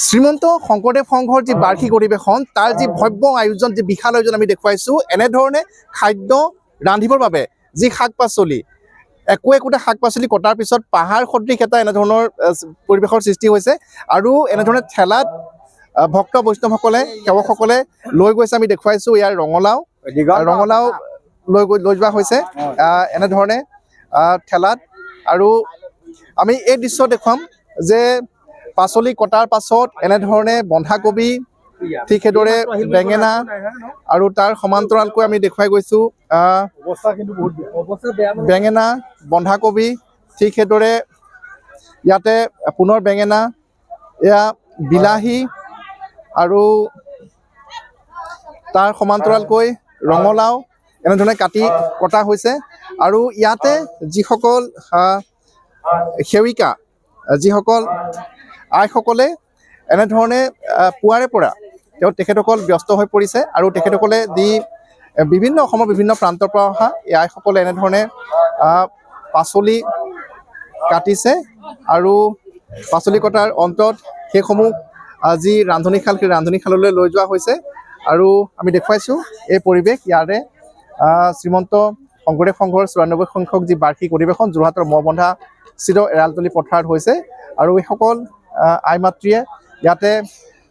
শ্ৰীমন্ত শংকৰদেৱ সংঘৰ যি বাৰ্ষিক অধিৱেশন তাৰ যি ভব্য আয়োজন যি বিশাল আয়োজন আমি দেখুৱাইছোঁ এনেধৰণে খাদ্য ৰান্ধিবৰ বাবে যি শাক পাচলি একোটা শাক পাচলি কটাৰ পিছত পাহাৰ সদৃশ এটা এনেধৰণৰ পৰিৱেশৰ সৃষ্টি হৈছে আৰু এনেধৰণে ঠেলাত ভক্ত বৈষ্ণৱসকলে সেৱকসকলে লৈ গৈছে আমি দেখুৱাইছোঁ ইয়াৰ ৰঙালাও লৈ যোৱা হৈছে এনেধৰণে ঠেলাত আৰু আমি এই দৃশ্য দেখুৱাম যে পাচলি কটাৰ পাছত এনেধৰণে বন্ধাকবি ঠিক সেইদৰে বেঙেনা আৰু তাৰ সমান্তৰালকৈ আমি দেখুৱাই গৈছোঁ বেঙেনা বন্ধাকবি ঠিক সেইদৰে ইয়াতে পুনৰ বেঙেনা এয়া বিলাহী আৰু তাৰ সমান্তৰালকৈ ৰঙালাও এনেধৰণে কটা হৈছে আৰু ইয়াতে যিসকল সেৱিকা যিসকল আইসকলে এনেধৰণে পুৱাৰে পৰা তেখেতসকল ব্যস্ত হৈ পৰিছে আৰু তেখেতসকলে অসমৰ বিভিন্ন প্ৰান্তৰ পৰা অহা এই আইসকলে এনেধৰণে পাচলি কাটিছে আৰু পাচলি কটাৰ অন্তত সেইসমূহ যি ৰান্ধনীশাল সেই ৰান্ধনীশাললৈ লৈ যোৱা হৈছে আৰু আমি দেখুৱাইছোঁ এই পৰিৱেশ ইয়াৰে শ্ৰীমন্ত শংকৰদেৱ সংঘৰ ৯৪ সংখ্যক যি বাৰ্ষিক অধিৱেশন যোৰহাটৰ মহবন্ধা স্থিত এৰালতলী পথাৰত হৈছে আৰু এইসকল আই মাতৃয়ে ইয়াতে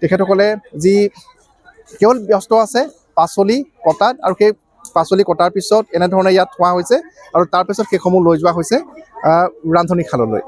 তেখেতসকলে যি কেৱল ব্যস্ত আছে পাচলি কটাত আৰু সেই পাচলি কটাৰ পিছত এনেধৰণে ইয়াত থোৱা হৈছে আৰু তাৰপিছত সেইসমূহ লৈ যোৱা হৈছে ৰান্ধনীশাললৈ।